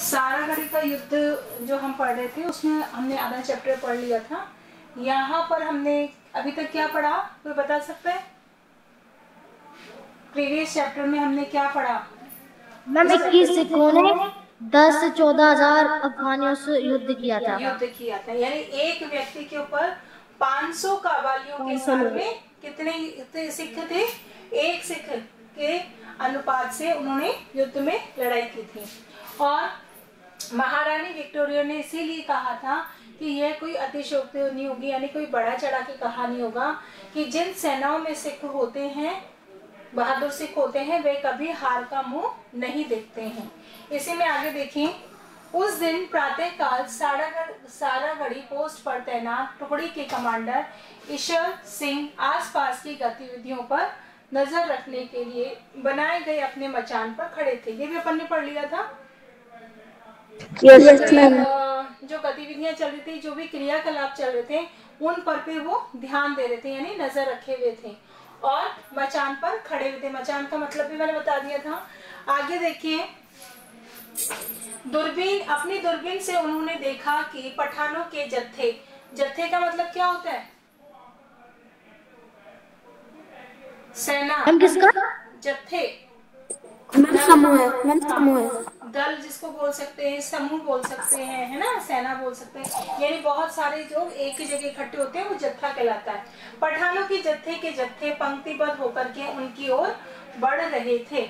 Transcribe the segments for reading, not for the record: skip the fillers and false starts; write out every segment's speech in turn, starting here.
सारागढ़ी का युद्ध जो हम पढ़ रहे थे उसमें हमने आधा चैप्टर पढ़ लिया था। यहाँ पर हमने अभी तक क्या पढ़ा, कोई बता सकता है? प्रीवियस चैप्टर में हमने क्या पढ़ा? मैम 21 सिखों ने 10 से 14 हजार अफगानियों से युद्ध किया था। यानी एक व्यक्ति के ऊपर 500 कबालियों के सामने कितने सिख थे? एक सिख के अनुपात से उन्होंने युद्ध में लड़ाई की थी। और महारानी विक्टोरिया ने इसीलिए कहा था कि यह कोई अतिशयोक्ति नहीं होगी, यानी कोई बड़ा चढ़ा के कहा नहीं होगा कि जिन सेनाओं में सिख होते हैं, बहादुर सिख होते हैं, वे कभी हार का मुंह नहीं देखते हैं। इसी में आगे देखिए, उस दिन प्रातः काल सारागढ़ी पोस्ट पर तैनात टुकड़ी के कमांडर ईश्वर सिंह आसपास की गतिविधियों पर नजर रखने के लिए बनाए गए अपने मचान पर खड़े थे। ये भी अपन ने पढ़ लिया था। yes, जो गतिविधियां चल रही थी, जो भी क्रियाकलाप चल रहे थे, उन पर भी वो ध्यान दे रहे थे, यानी नजर रखे हुए थे और मचान पर खड़े हुए थे। मचान का मतलब भी मैंने बता दिया था। आगे देखिए, अपनी दूरबीन से उन्होंने देखा कि पठानों के जत्थे का मतलब क्या होता है? सेना। हम किसका? जत्थे, समूह दल जिसको बोल सकते हैं, समूह बोल सकते हैं, है ना, सेना बोल सकते हैं, यानी बहुत सारे लोग एक ही जगह इकट्ठे होते हैं, वो जत्था कहलाता है। पठानों के जत्थे पंक्तिबद्ध होकर के उनकी ओर बढ़ रहे थे।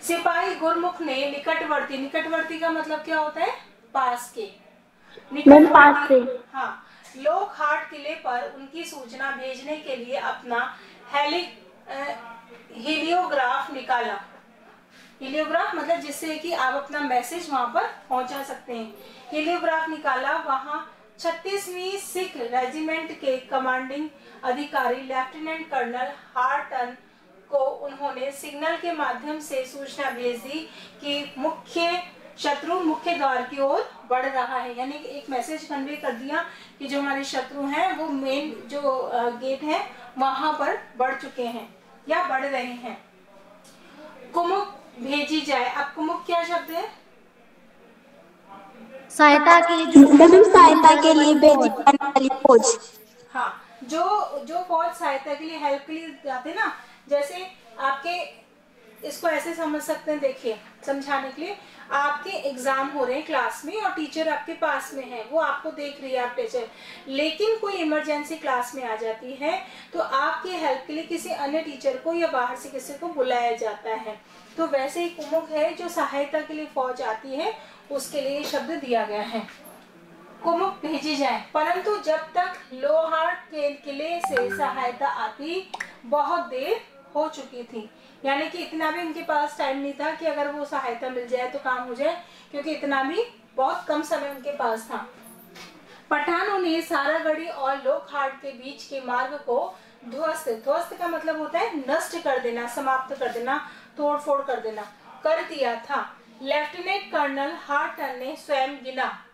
सिपाही गुरमुख ने निकटवर्ती का मतलब क्या होता है? पास के। पास से। हाँ, लोकहाट किले पर उनकी सूचना भेजने के लिए अपना हेलियोग्राफ निकाला। हेलियोग्राफ मतलब जिससे कि आप अपना मैसेज वहां पर पहुंचा सकते हैं। हेलियोग्राफ निकाला। वहां 36वीं सिख रेजिमेंट के कमांडिंग अधिकारी लेफ्टिनेंट कर्नल हार्टन को उन्होंने सिग्नल के माध्यम से सूचना भेज दी कि शत्रु मुख्य द्वार की ओर बढ़ रहा है, यानी एक मैसेज कन्वे कर दिया कि जो हमारे शत्रु हैं वो मेन जो गेट है वहां पर बढ़ चुके हैं या बढ़ रहे हैं। कुमुक भेजी जाए। अब कुमुक क्या शब्द है? सहायता के लिए भेजी जाने वाली फौज। हाँ, जो फौज सहायता के लिए, हेल्प के लिए जाते ना, जैसे आपके इसको ऐसे समझ सकते हैं, देखिए समझाने के लिए, आपके एग्जाम हो रहे हैं क्लास में और टीचर आपके पास में है, वो आपको देख रही है, आप टीचर, लेकिन कोई इमरजेंसी क्लास में आ जाती है तो आपके हेल्प के लिए किसी अन्य टीचर को या बाहर से किसी को बुलाया जाता है। तो वैसे ही कुमुक है, जो सहायता के लिए फौज आती है उसके लिए शब्द दिया गया है। कुमुक भेजी जाए, परंतु जब तक लोहार के किले से सहायता आती बहुत देर हो चुकी थी, यानी कि इतना भी उनके पास टाइम नहीं था कि अगर वो सहायता मिल जाए तो काम हो जाए, क्योंकि इतना भी बहुत कम समय उनके पास था। पठानों ने सारागढ़ी और लोकहाट के बीच के मार्ग को ध्वस्त का मतलब होता है नष्ट कर देना, समाप्त कर देना, तोड़ फोड़ कर देना, कर दिया था। लेफ्टिनेंट कर्नल हार्टन ने स्वयं गिना।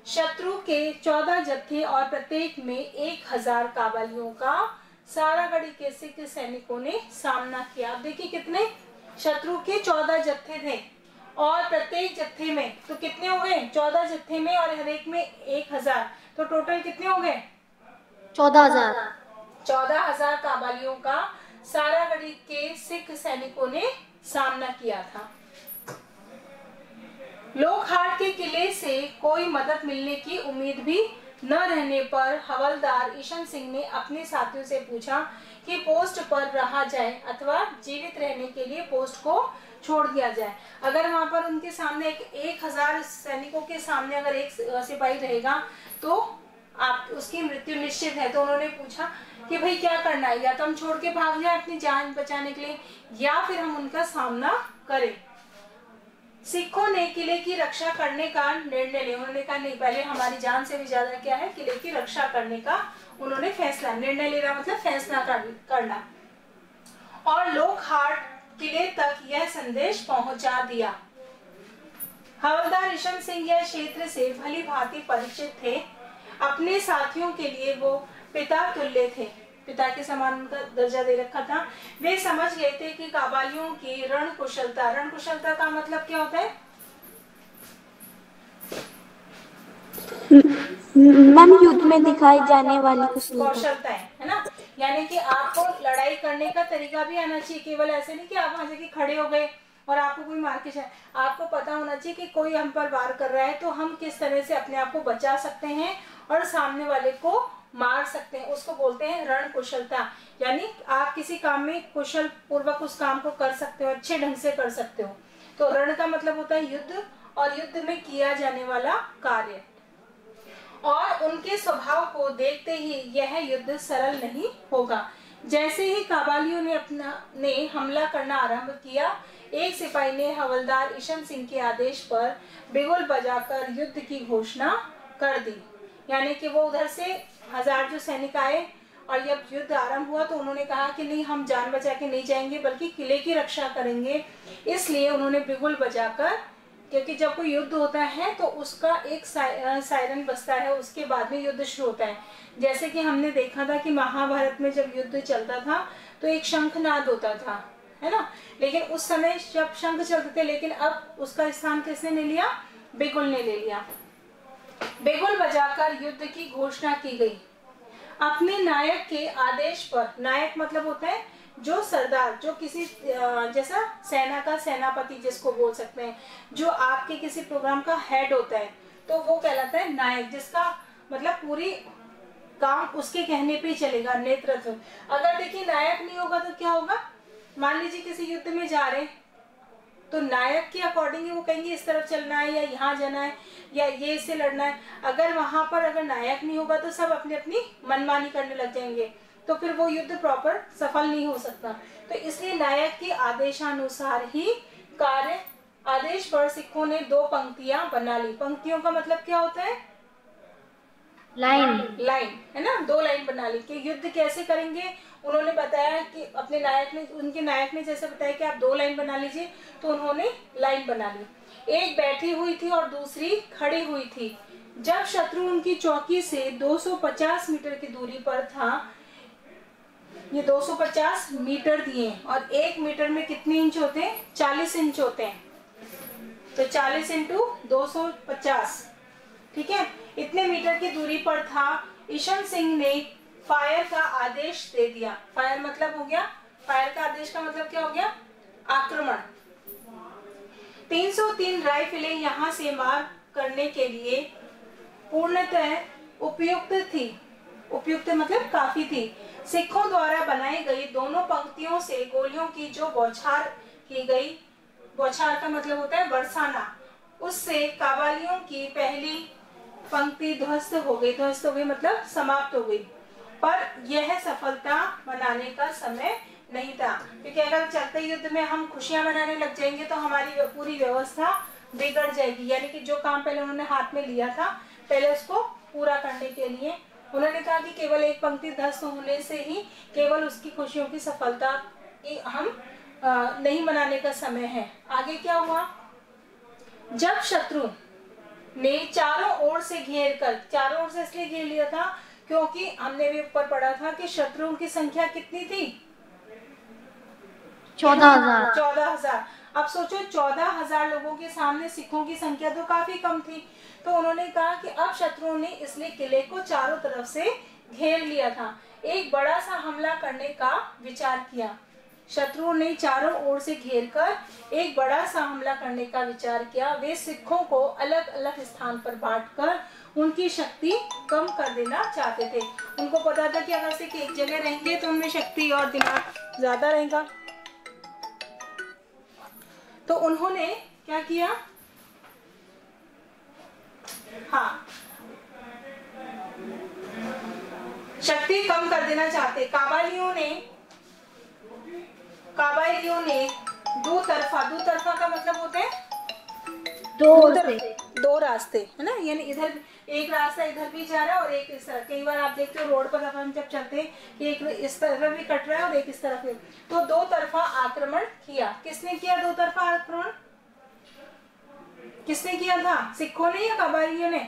शत्रु के 14 जत्थे और प्रत्येक में 1000 काबालियों का सारागढ़ी के सिख सैनिकों ने सामना किया। देखिए कितने शत्रु के 14 जत्थे थे और प्रत्येक जत्थे में तो कितने हो गए? 14 जत्थे में और हर एक में 1000, तो टोटल कितने हो गए? 14,000 काबालियों का सारागढ़ी के सिख सैनिकों ने सामना किया था। लोकहाट के किले से कोई मदद मिलने की उम्मीद भी न रहने पर हवलदार ईशन सिंह ने अपने साथियों से पूछा कि पोस्ट पर रहा जाए अथवा जीवित रहने के लिए पोस्ट को छोड़ दिया जाए। अगर वहां पर उनके सामने 1000 सैनिकों के सामने अगर एक सिपाही रहेगा तो आप उसकी मृत्यु निश्चित है। तो उन्होंने पूछा कि भाई क्या करना है, या तो हम छोड़ के भाग जाए अपनी जान बचाने के लिए, या फिर हम उनका सामना करें। सिखों ने किले की रक्षा करने का निर्णय लिया। उन्होंने कहा नहीं, पहले हमारी जान से भी ज्यादा क्या है, किले की रक्षा करने का उन्होंने फैसला, निर्णय लेना मतलब फैसला करना, और लोकहाट किले तक यह संदेश पहुंचा दिया। हवलदार ईशन सिंह यह क्षेत्र से भली भांति परिचित थे। अपने साथियों के लिए वो पिता तुल्य थे, पिता के समान उनका दर्जा दे रखा था। वे समझ गए थे कि काबालियों की रण कुशलता का मतलब क्या होता है? मैम युद्ध में दिखाई जाने वाली कौशलताएं, है ना। यानी कि आपको लड़ाई करने का तरीका भी आना चाहिए, केवल ऐसे नहीं कि आप वहां जाके खड़े हो गए और आपको कोई मार के जाए। आपको पता होना चाहिए कि कोई हम पर वार कर रहा है तो हम किस तरह से अपने आप को बचा सकते हैं और सामने वाले को मार सकते हैं। उसको बोलते हैं रण कुशलता। यानी आप किसी काम में कुशल पूर्वक उस काम को कर सकते हो, अच्छे ढंग से कर सकते हो। तो रण का मतलब होता है युद्ध, और युद्ध में किया जाने वाला कार्य। और उनके स्वभाव को देखते ही यह युद्ध सरल नहीं होगा। जैसे ही काबालियों ने हमला करना आरंभ किया, एक सिपाही ने हवलदार ईशन सिंह के आदेश पर बिगुल बजाकर युद्ध की घोषणा कर दी। यानी कि वो उधर से 1000 जो सैनिक आए और जब युद्ध आरंभ हुआ तो उन्होंने कहा कि नहीं, हम जान बचा के नहीं जाएंगे बल्कि किले की रक्षा करेंगे। इसलिए उन्होंने बिगुल बजाकर, क्योंकि जब कोई युद्ध होता है तो उसका एक सायरन बजता है, उसके बाद में युद्ध शुरू होता है। जैसे कि हमने देखा था कि महाभारत में जब युद्ध चलता था तो एक शंखनाद होता था, है ना। लेकिन उस समय जब शंख चलते थे, लेकिन अब उसका स्थान किसने ले लिया? बिगुल ने ले लिया। बिगुल बजाकर युद्ध की घोषणा की गई। अपने नायक के आदेश पर, नायक मतलब होता है जो सरदार, जो किसी जैसा सेना का सेनापति जिसको बोल सकते हैं, जो आपके किसी प्रोग्राम का हेड होता है तो वो कहलाता है नायक, जिसका मतलब पूरी काम उसके कहने पे ही चलेगा, नेतृत्व। अगर देखिए नायक नहीं होगा तो क्या होगा? मान लीजिए किसी युद्ध में जा रहे तो नायक के अकॉर्डिंग ही वो कहेंगे इस तरफ चलना है या यहाँ जाना है या ये इससे लड़ना है। अगर वहां पर अगर नायक नहीं होगा तो सब अपनी अपनी मनमानी करने लग जाएंगे, तो फिर वो युद्ध प्रॉपर सफल नहीं हो सकता। तो इसलिए नायक के आदेशानुसार ही कार्य। आदेश पर सिखों ने 2 पंक्तियां बना ली। पंक्तियों का मतलब क्या होता है? लाइन। लाइन, है ना। 2 लाइन बना ली कि युद्ध कैसे करेंगे। उन्होंने बताया कि अपने नायक ने, उनके नायक ने जैसे बताया कि आप 2 लाइन बना लीजिए, तो उन्होंने लाइन बना ली। एक बैठी हुई थी और दूसरी खड़ी हुई थी। जब शत्रु उनकी चौकी से 250 मीटर की दूरी पर था, ये 250 मीटर दिए और 1 मीटर में कितने इंच होते हैं? 40 इंच होते हैं। तो 40 इंटू 250, ठीक है, इतने मीटर की दूरी पर था। ईशन सिंह ने फायर का आदेश दे दिया। फायर मतलब हो गया, फायर का आदेश का मतलब क्या हो गया? आक्रमण। 303 राइफलें यहां से मार करने के लिए पूर्णतः उपयुक्त थी। उपयुक्त मतलब काफी थी। सिखों द्वारा बनाई गई दोनों पंक्तियों से गोलियों की जो बौछार की गई, बौछार का मतलब होता है बरसाना, उससे काबालियों की पहली पंक्ति ध्वस्त हो गई। ध्वस्त हो गई मतलब समाप्त हो गई। पर यह सफलता मनाने का समय नहीं था, क्योंकि अगर चलते युद्ध में हम खुशियां मनाने लग जाएंगे तो हमारी पूरी व्यवस्था बिगड़ जाएगी। यानी कि जो काम पहले उन्होंने हाथ में लिया था, पहले उसको पूरा करने के लिए उन्होंने कहा कि केवल एक पंक्ति ध्वस्त होने से ही केवल उसकी खुशियों की सफलता की हम नहीं मनाने का समय है। आगे क्या हुआ? जब शत्रु ने चारों ओर से घेर कर, चारों ओर से इसलिए घेर लिया था क्योंकि हमने भी ऊपर पढ़ा था कि शत्रुओं की संख्या कितनी थी? 14,000। 14,000। अब सोचो 14,000 लोगों के सामने सिखों की संख्या तो काफी कम थी। तो उन्होंने कहा कि अब शत्रुओं ने इसलिए किले को चारों तरफ से घेर लिया था, एक बड़ा सा हमला करने का विचार किया। शत्रुओं ने चारों ओर से घेरकर एक बड़ा सा हमला करने का विचार किया। वे सिखों को अलग अलग स्थान पर बांटकर उनकी शक्ति कम कर देना चाहते थे। उनको पता था कि अगर सिख एक जगह रहेंगे तो उनमें शक्ति और दिमाग ज्यादा रहेगा। तो उन्होंने क्या किया? हाँ, शक्ति कम कर देना चाहते। काबालियों ने दो तरफा का मतलब होता है दो रास्ते, है ना। यानी इधर एक रास्ता इधर भी जा रहा है और एक इस तरफ। कई बार आप देखते हो रोड पर अपन जब चलते हैं कि एक इस तरफ भी कट रहा है और एक इस तरफ भी। तो 2 तरफा आक्रमण किया। किसने किया 2 तरफा आक्रमण? किसने किया था? सिखों ने या कबायलियों ने?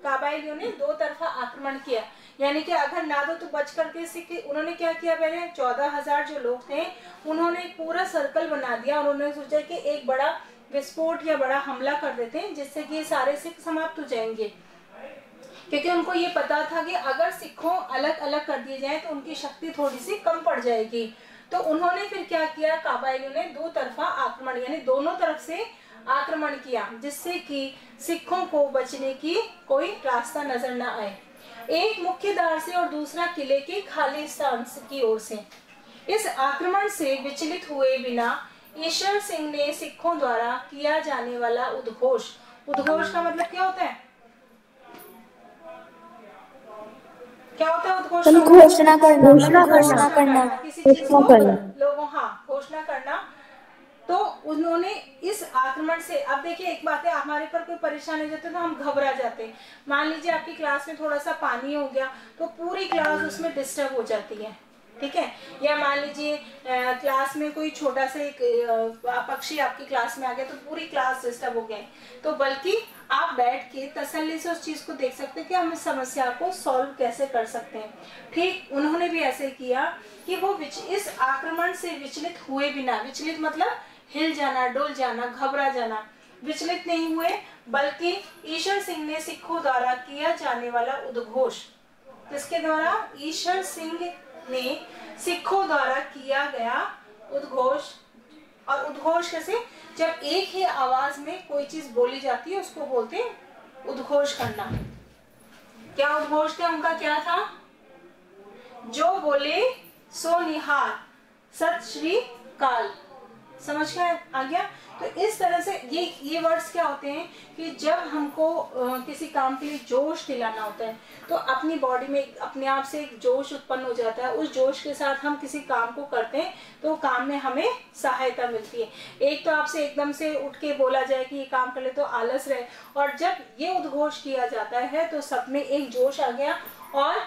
काबायलियों ने 2 तरफा आक्रमण किया। यानी कि अगर ना तो बच करके सिख, उन्होंने क्या किया? पहले 14,000 जो लोग थे उन्होंने पूरा सर्कल बना दिया और उन्होंने सोचा कि एक बड़ा विस्फोट या बड़ा हमला कर देते हैं, जिससे कि ये सारे सिख समाप्त हो जाएंगे। क्योंकि उनको ये पता था कि अगर सिखों अलग अलग कर दिए जाए तो उनकी शक्ति थोड़ी सी कम पड़ जाएगी। तो उन्होंने फिर क्या किया, काबाइलियों ने दो तरफा आक्रमण यानी दोनों तरफ से आक्रमण किया, जिससे कि सिखों को बचने की कोई रास्ता नजर न आए, एक मुख्य द्वार से और दूसरा किले के खाली स्थान की ओर से। इस आक्रमण से विचलित हुए बिना ईश्वर सिंह ने सिखों द्वारा किया जाने वाला उद्घोष, उद्घोष का मतलब क्या होता है, क्या होता है उद्घोष? घोषणा करना, घोषणा करना, किसी चीज को लोगों, हाँ, घोषणा करना। तो उन्होंने इस आक्रमण से, अब देखिए एक बात है, हमारे पर कोई परेशानी हो जाती है तो हम घबरा जाते हैं। मान लीजिए आपकी क्लास में थोड़ा सा पानी हो गया तो पूरी क्लास उसमें डिस्टर्ब हो जाती है, ठीक है। या मान लीजिए क्लास में कोई छोटा सा एक पक्षी आपकी क्लास में आ गया तो पूरी क्लास डिस्टर्ब हो गई। तो बल्कि आप बैठ के तसल्ली से उस चीज को देख सकते हैं कि हम इस समस्या को सॉल्व कैसे कर सकते हैं। ठीक उन्होंने भी ऐसे किया कि वो इस आक्रमण से विचलित हुए बिना, विचलित मतलब हिल जाना, डोल जाना, घबरा जाना, विचलित नहीं हुए, बल्कि ईश्वर सिंह ने सिखों द्वारा किया जाने वाला उद्घोष, किसके द्वारा, ईश्वर सिंह ने सिखों द्वारा किया गया उद्घोष। और उद्घोष कैसे, जब एक ही आवाज में कोई चीज बोली जाती है उसको बोलते हैं उद्घोष करना। क्या उद्घोष था उनका, क्या था, जो बोले सो निहार, सत श्री काल, समझ गए, आ गया। तो इस तरह से ये वर्ड्स क्या होते हैं कि जब हमको किसी काम के लिए जोश दिलाना होता है तो अपनी बॉडी में अपने आप से एक जोश उत्पन्न हो जाता है, उस जोश के साथ हम किसी काम को करते हैं तो काम में हमें सहायता मिलती है। एक तो आपसे एकदम से उठ के बोला जाए कि ये काम कर ले तो आलस रहे, और जब ये उद्घोष किया जाता है तो सब में एक जोश आ गया। और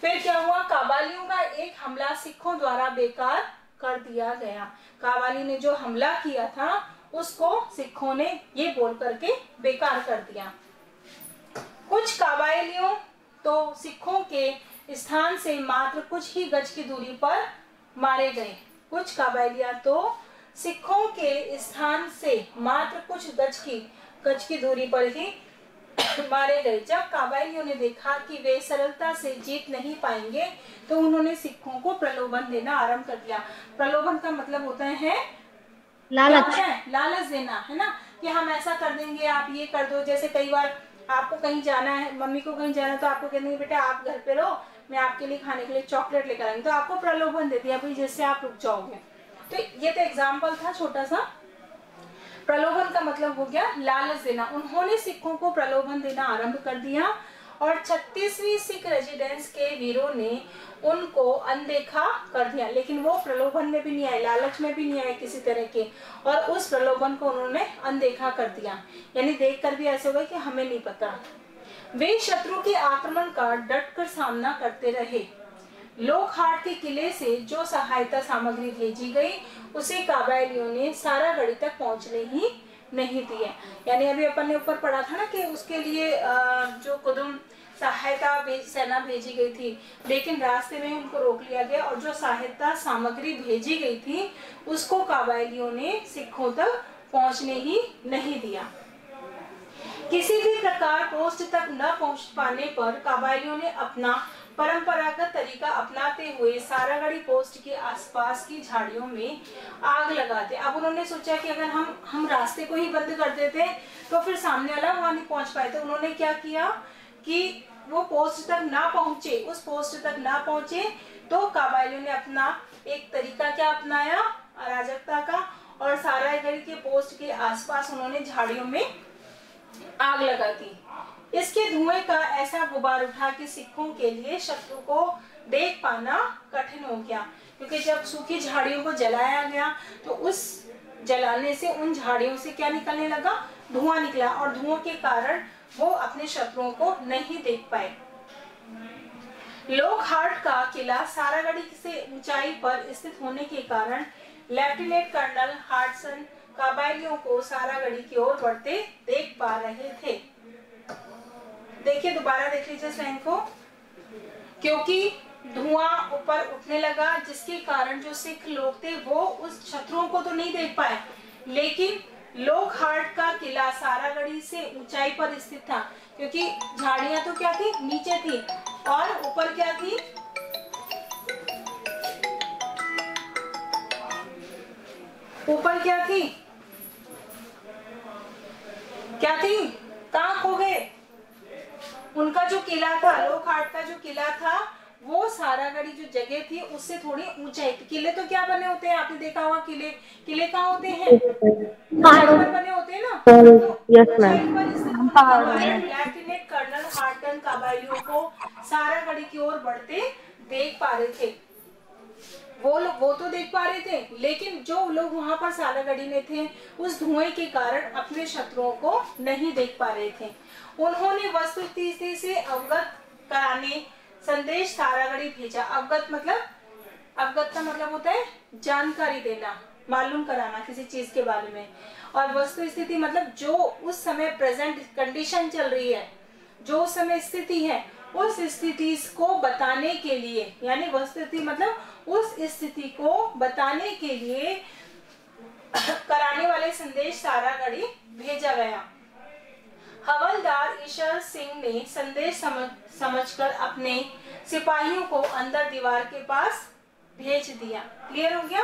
फिर क्या हुआ, काबालियों का एक हमला सिखों द्वारा बेकार कर दिया गया। काबाली ने जो हमला किया था उसको सिखों ने ये बोल करके बेकार कर दिया। कुछ काबालियों तो सिखों के स्थान से मात्र कुछ ही गज की दूरी पर मारे गए। कुछ काबालियां तो सिखों के स्थान से मात्र कुछ गज की दूरी पर ही मारे गए। जब काबालियों ने देखा कि वे सरलता से जीत नहीं पाएंगे तो उन्होंने सिखों को प्रलोभन देना आरंभ कर दिया। प्रलोभन का मतलब होता है लालच, लालच देना, है ना, कि हम ऐसा कर देंगे, आप ये कर दो। जैसे कई बार आपको कहीं जाना है, मम्मी को कहीं जाना है तो आपको कहते हैं बेटा आप घर पे रहो, मैं आपके लिए खाने के लिए चॉकलेट लेकर आऊंगी, तो आपको प्रलोभन दे दिया भाई जिससे आप रुक जाओगे। तो ये तो एग्जाम्पल था छोटा सा। प्रलोभन का मतलब हो गया लालच देना। उन्होंने सिखों को प्रलोभन देना आरंभ कर दिया और 36वीं सिख रेजिडेंस के वीरों ने उनको अनदेखा कर दिया। लेकिन वो प्रलोभन में भी नहीं आए, लालच में भी नहीं आए किसी तरह के, और उस प्रलोभन को उन्होंने अनदेखा कर दिया, यानी देखकर भी ऐसे हुआ कि हमें नहीं पता। वे शत्रु के आक्रमण का डटकर सामना करते रहे। लोकहाट के किले से जो सहायता सामग्री भेजी गई उसे काबालियों ने सारागढ़ी तक पहुंचने ही नहीं दिया। यानी अभी अपन ने ऊपर पढ़ा था ना कि उसके लिए जो कुदुम सहायता सेना भेजी गई थी, लेकिन रास्ते में उनको रोक लिया गया और जो सहायता सामग्री भेजी गई थी उसको काबालियों ने सिखों तक पहुंचने ही नहीं दिया। किसी भी प्रकार पोस्ट तक न पहुंच पाने पर काबालियों ने अपना परंपरागत तरीका अपनाते हुए सारागढ़ी पोस्ट के आसपास की झाड़ियों में आग लगाते। अब उन्होंने सोचा कि अगर हम रास्ते को ही बंद कर देते तो फिर सामने वाला वहां नहीं पहुंच पाए। तो उन्होंने क्या किया कि वो पोस्ट तक ना पहुंचे, उस पोस्ट तक ना पहुंचे तो काबालियों ने अपना एक तरीका क्या अपनाया, अराजकता का, और सारागढ़ी के पोस्ट के आसपास उन्होंने झाड़ियों में आग लगा दी। इसके धुएं का ऐसा गुबार उठा कि सिखों के लिए शत्रु को देख पाना कठिन हो गया, क्योंकि जब सूखी झाड़ियों को जलाया गया तो उस जलाने से उन झाड़ियों से क्या निकलने लगा, धुआं निकला, और धुओं के कारण वो अपने शत्रुओं को नहीं देख पाए। लोकहाट का किला सारागढ़ी से ऊंचाई पर स्थित होने के कारण लेफ्टिनेंट कर्नल हार्टसन काबालियों को सारागढ़ी की ओर बढ़ते देख पा रहे थे। देखिए दोबारा देख लीजिए इस लाइन को। क्योंकि धुआं ऊपर उठने लगा जिसके कारण जो सिख लोग थे वो उस शत्रुओं को तो नहीं देख पाए, लेकिन लोकहाट का किला सारागढ़ी से ऊंचाई पर स्थित था, क्योंकि झाड़ियां तो क्या थी, नीचे थी, और ऊपर क्या थी, ऊपर क्या थी, क्या थी, कहाँ खो गए? उनका जो किला था, लोकहाट का जो किला था, वो सारागढ़ी जो जगह थी उससे थोड़ी ऊंचाई थी। किले तो क्या बने होते हैं, आपने देखा होगा, किले किले कहाँ होते हैं, ऊंचाई पर बने होते हैं ना। तो ऊंचाई पर स्थित होने के कारण लेफ्टिनेंट कर्नल हार्टन काबालियों को सारागढ़ी की ओर बढ़ते देख पा रहे थे। वो तो देख पा रहे थे, लेकिन जो लोग वहां पर सारागढ़ी में थे उस धुएं के कारण अपने शत्रुओं को नहीं देख पा रहे थे। उन्होंने वस्तुस्थिति से अवगत कराने संदेश सारागढ़ी भेजा। अवगत का मतलब होता है जानकारी देना, मालूम कराना किसी चीज के बारे में, और वस्तु स्थिति मतलब जो उस समय प्रेजेंट कंडीशन चल रही है, जो उस समय स्थिति है, उस स्थिति को बताने के लिए, यानी वस्तु स्थिति मतलब उस स्थिति को बताने के लिए कराने वाले संदेश सारागढ़ी भेजा गया। हवलदार ईश्वर सिंह ने संदेश समझकर अपने सिपाहियों को अंदर दीवार के पास भेज दिया। क्लियर हो गया?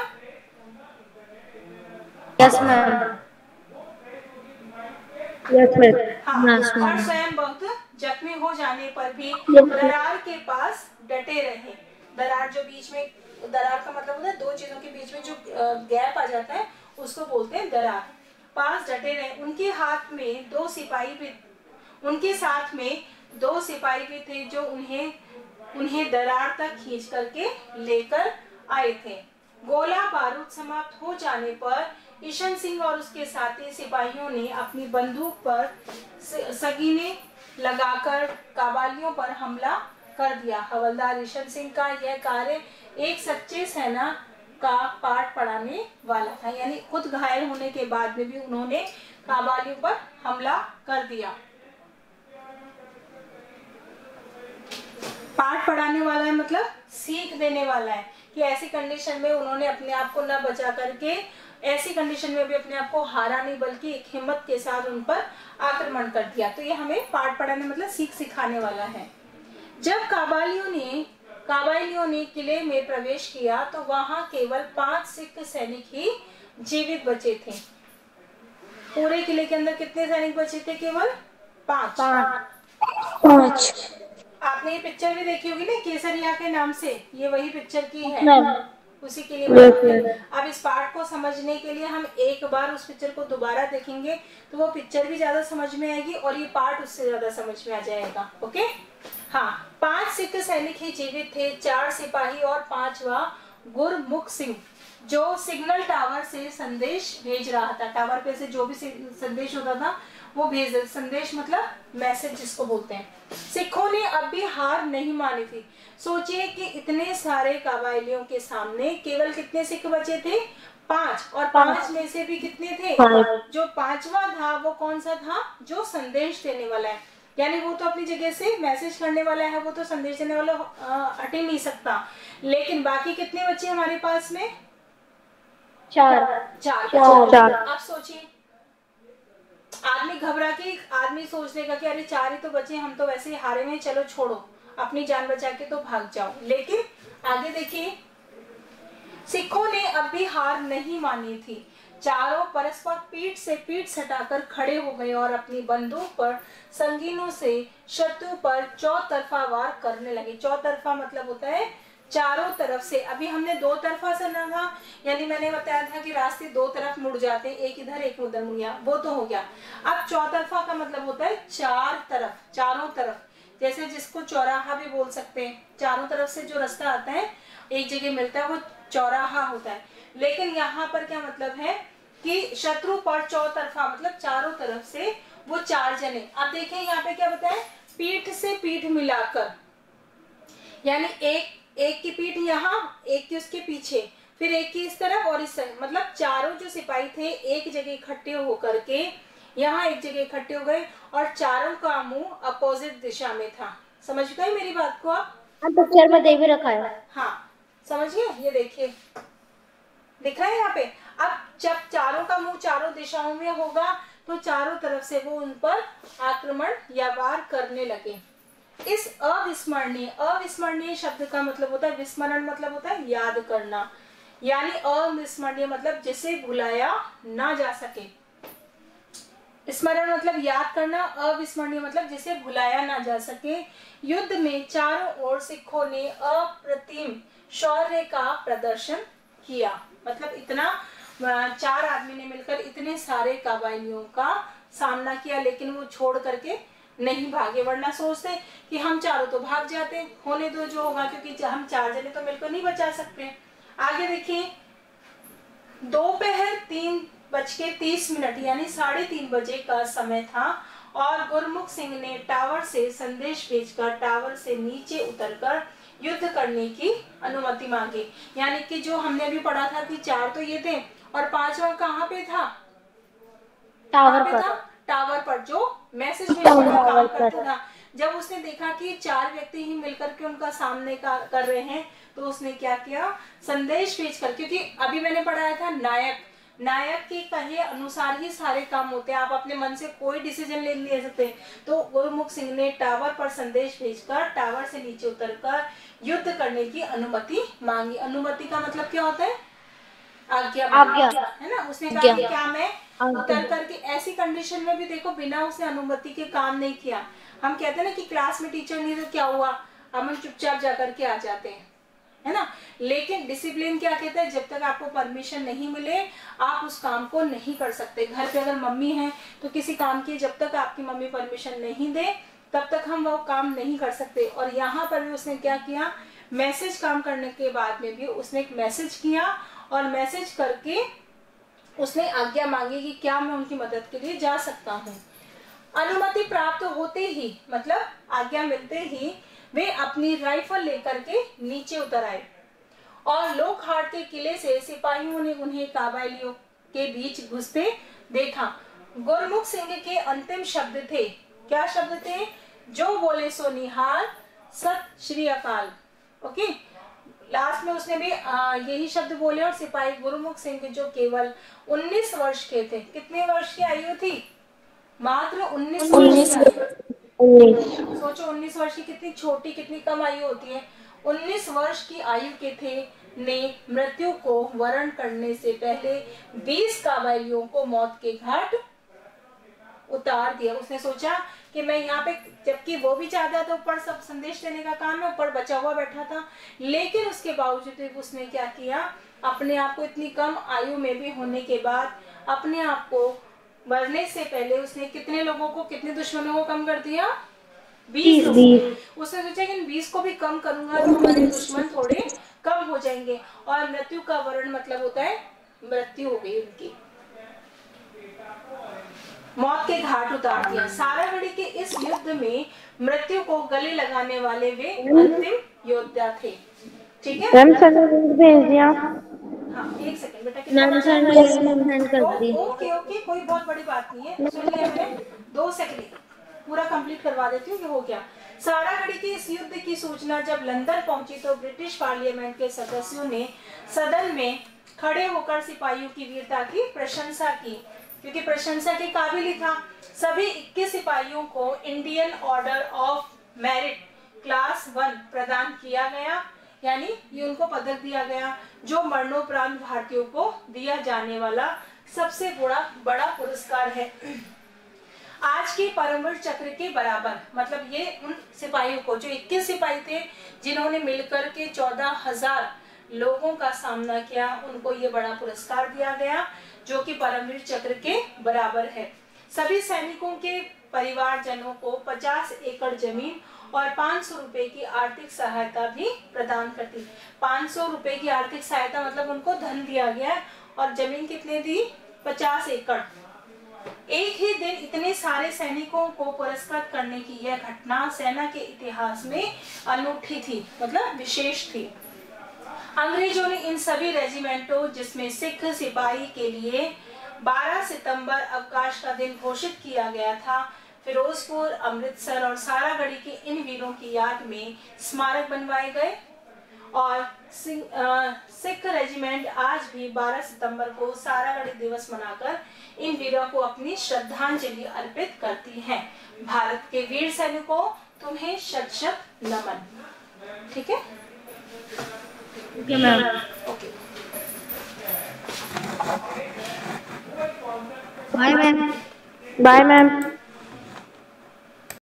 Yes ma'am. हाँ, और स्वयं बहुत जख्मी हो जाने पर भी दरार के पास डटे रहे। दरार जो बीच में, दरार का मतलब होता है दो चीजों के बीच में जो गैप आ जाता है उसको बोलते हैं दरार। पास डटे रहे। उनके साथ में दो सिपाही भी थे जो उन्हें दरार तक खींच करके लेकर आए थे। गोला बारूद समाप्त हो जाने पर ईशन सिंह और उसके साथी सिपाहियों ने अपनी बंदूक पर सगीने लगाकर काबालियों पर हमला कर दिया। हवलदार ईशन सिंह का यह कार्य एक सच्चे सेना का पाठ पढ़ाने वाला था, यानी खुद घायल होने के बाद में भी उन्होंने काबालियों पर हमला कर दिया। पाठ पढ़ाने वाला है मतलब सीख देने वाला है कि ऐसी कंडीशन में उन्होंने अपने आप को न बचा करके, ऐसी कंडीशन में भी अपने आप को हारा नहीं बल्कि एक हिम्मत के साथ उन पर आक्रमण कर दिया। तो ये हमें पाठ पढ़ाने मतलब सीख सिखाने वाला है। जब काबालियों ने किले में प्रवेश किया तो वहां केवल 5 सिख सैनिक ही जीवित बचे थे। पूरे किले के अंदर कितने सैनिक बचे थे? केवल 5। आपने ये पिक्चर भी देखी होगी ना, केसरिया के नाम से, ये वही पिक्चर की है, उसी के लिए अब इस पाठ को समझने के लिए हम एक बार उस पिक्चर को दोबारा देखेंगे तो वो पिक्चर भी ज्यादा समझ में आएगी और ये पाठ उससे ज्यादा समझ में आ जाएगा। ओके, हाँ, 5 सिख सैनिक ही जीवित थे, 4 सिपाही और 5वां गुरमुख सिंह जो सिग्नल टावर से संदेश भेज रहा था। टावर पे से जो भी संदेश होता था वो भेज, संदेश मतलब मैसेज जिसको बोलते हैं। सिखों ने अब भी हार नहीं मानी थी। सोचिए कि इतने सारे कबायलियों के सामने केवल कितने सिख बचे थे? 5, और 5 में से भी कितने थे? जो 5वां था वो कौन सा था? जो संदेश देने वाला है, यानी वो तो अपनी जगह से मैसेज करने वाला है, वो तो संदेश देने वाला हट ही नहीं सकता। लेकिन बाकी कितने बचे हमारे पास में? 4। अब सोचिए, आदमी घबरा के आदमी सोच लेगा कि अरे 4 ही तो बचे, हम तो वैसे ही हारे में, चलो छोड़ो, अपनी जान बचा के तो भाग जाओ। लेकिन आगे देखिए, सिखों ने अब भी हार नहीं मानी थी। चारों परस्पर पीठ से पीठ सटाकर खड़े हो गए और अपनी बंदूक पर संगीनों से शत्रु पर चौतरफा वार करने लगे। चौतरफा मतलब होता है चारों तरफ से। अभी हमने 2 तरफा सुना था, यानी मैंने बताया था कि रास्ते 2 तरफ मुड़ जाते हैं, एक इधर एक उधर मुड़ गया, वो तो हो गया। अब चौतरफा का मतलब होता है 4 तरफ, चारों तरफ, जैसे जिसको चौराहा भी बोल सकते हैं। चारों तरफ से जो रास्ता आता है एक जगह मिलता है वो चौराहा होता है। लेकिन यहाँ पर क्या मतलब है कि शत्रु पर चौतरफा मतलब चारों तरफ से वो 4 जने। अब देखें यहाँ पे क्या बताया, पीठ से पीठ मिलाकर, यानी एक की पीठ यहाँ, एक की उसके पीछे, फिर एक की इस तरफ और इस तरफ, मतलब चारों जो सिपाही थे एक जगह इकट्ठे होकर के यहाँ एक जगह इकट्ठे हो गए और चारों का मुंह अपोजिट दिशा में था। समझ गए मेरी बात को आप? पिक्चर में दे भी रखा है। हाँ, समझ गए? ये देखिए, दिख रहा है यहाँ पे। अब जब चारों का मुंह चारों दिशाओं में होगा तो चारों तरफ से वो उन पर आक्रमण या वार करने लगे। इस अविस्मरणीय शब्द का मतलब होता है, विस्मरण मतलब होता है याद करना, यानी अविस्मरणीय मतलब जिसे भुलाया ना जा सके। स्मरण मतलब याद करना, अविस्मरणीय मतलब जिसे भुलाया ना जा सके। युद्ध में चारों ओर सिखों ने अप्रतिम शौर्य का प्रदर्शन किया। मतलब इतना 4 आदमी ने मिलकर इतने सारे कबायलियों का सामना किया, लेकिन वो छोड़ करके नहीं भागे, वरना सोचते कि हम चारों तो भाग जाते, होने दो जो होगा, क्योंकि हम 4 जने तो मिलकर नहीं बचा सकते। आगे देखिए, दोपहर 3:30 यानी 3:30 बजे का समय था और गुरमुख सिंह ने टावर से संदेश भेजकर टावर से नीचे उतरकर युद्ध करने की अनुमति मांगी। यानी कि जो हमने अभी पढ़ा था कि 4 तो ये थे और 5वां कहाँ पे था? टावर पर। टावर पर जो मैसेज भेजने का काम करता था। जब उसने देखा कि 4 व्यक्ति ही मिलकर के उनका सामने कर रहे हैं, तो उसने क्या किया? संदेश भेजकर, क्योंकि अभी मैंने पढ़ाया था नायक के कहे अनुसार ही सारे काम होते हैं, आप अपने मन से कोई डिसीजन ले सकते। तो गुरमुख सिंह ने टावर पर संदेश भेजकर टावर से नीचे उतरकर युद्ध करने की अनुमति मांगी। अनुमति का मतलब क्या होता है? आज्ञा है ना। उसने कहा कि क्या मैं उतर करके, ऐसी कंडीशन में भी देखो बिना उसने अनुमति के काम नहीं किया। हम कहते हैं ना कि क्लास में टीचर नहीं तो क्या हुआ, हम चुपचाप जाकर के आ जाते हैं, है ना। लेकिन डिसिप्लिन क्या कहता है, जब तक आपको परमिशन नहीं मिले आप उस काम को नहीं कर सकते। घर पे अगर मम्मी है तो किसी काम की जब तक आपकी मम्मी परमिशन नहीं दे तब तक हम वो काम नहीं कर सकते। और यहाँ पर भी उसने क्या किया, मैसेज काम करने के बाद में भी उसने एक मैसेज किया और मैसेज करके उसने आज्ञा मांगी कि क्या मैं उनकी मदद के लिए जा सकता हूँ। अनुमति प्राप्त होते ही, मतलब आज्ञा मिलते ही, वे अपनी राइफल लेकर के नीचे उतर आए और लोकहाट के किले से सिपाहियों ने उन्हें कबायलियों के बीच घुसते देखा। गुरमुख सिंह के अंतिम शब्द थे, क्या शब्द थे? जो बोले सो निहाल, सत श्री अकाल। ओके, लास्ट में उसने भी यही शब्द बोले। और सिपाही गुरमुख सिंह जो केवल 19 वर्ष के थे, कितने वर्ष की आयु थी? मात्र 19 वर्ष की। सोचो 19 वर्ष की कितनी छोटी, कितनी कम आयु होती है। 19 वर्ष की आयु के थे ने मृत्यु को वरण करने से पहले 20 कबायलियों को मौत के घाट उतार दिया। उसने सोचा कि मैं यहाँ पे, जबकि वो भी चाहता था ऊपर सब संदेश देने का काम है, ऊपर बचा हुआ बैठा था, लेकिन उसके बावजूद उसने क्या किया, अपने आप को इतनी कम आयु में भी होने के बाद अपने आप को मरने से पहले उसने कितने लोगों को, कितने दुश्मनों को कम कर दिया? 20 लोगों। उसने सोचा कि इन 20 को भी कम करूंगा तो हमारे दुश्मन थोड़े कम हो जाएंगे। और मृत्यु का वरण मतलब होता है मृत्यु हो गई उनकी, मौत के घाट उतार दिया। सारागढ़ी के इस युद्ध में मृत्यु को गले लगाने वाले वे अंतिम योद्धा थे। ठीक है मैम, भेज दिया। हाँ, एक सेकंड बेटा, ओके ओके, कोई बहुत बड़ी बात नहीं है, सुन लिया मैंने, 2 सेकंड पूरा कंप्लीट करवा देती हूँ कि हो गया। सारागढ़ी के इस युद्ध की सूचना जब लंदन पहुंची तो ब्रिटिश पार्लियामेंट के सदस्यों ने सदन में खड़े होकर सिपाहियों की वीरता की प्रशंसा की, क्योंकि प्रशंसा के काबिल ही था। सभी 21 सिपाहियों को Indian order of merit class 1 प्रदान किया गया, यानी ये उनको पदक दिया गया, जो मरणोपरांत भारतीयों को दिया जाने वाला सबसे बड़ा पुरस्कार है। आज के परमवीर चक्र के बराबर, मतलब ये उन सिपाहियों को, जो 21 सिपाही थे जिन्होंने मिलकर के 14,000 लोगों का सामना किया, उनको ये बड़ा पुरस्कार दिया गया जो कि परमवीर चक्र के बराबर है। सभी सैनिकों के परिवारजनों को 50 एकड़ जमीन और 500 रुपए की आर्थिक सहायता भी प्रदान करती। 500 रुपए की आर्थिक सहायता मतलब उनको धन दिया गया, और जमीन कितने दी? 50 एकड़। एक ही दिन इतने सारे सैनिकों को पुरस्कृत करने की यह घटना सेना के इतिहास में अनूठी थी, मतलब विशेष थी। अंग्रेजों ने इन सभी रेजिमेंटों, जिसमें सिख सिपाही के लिए 12 सितंबर अवकाश का दिन घोषित किया गया था, फिरोजपुर, अमृतसर और सारागढ़ी के इन वीरों की याद में स्मारक बनवाए गए और सिख रेजिमेंट आज भी 12 सितंबर को सारागढ़ी दिवस मनाकर इन वीरों को अपनी श्रद्धांजलि अर्पित करती है। भारत के वीर सैनिकों, तुम्हें शत शत नमन। ठीक है, okay ma'am. Okay, bye ma'am. Bye ma'am.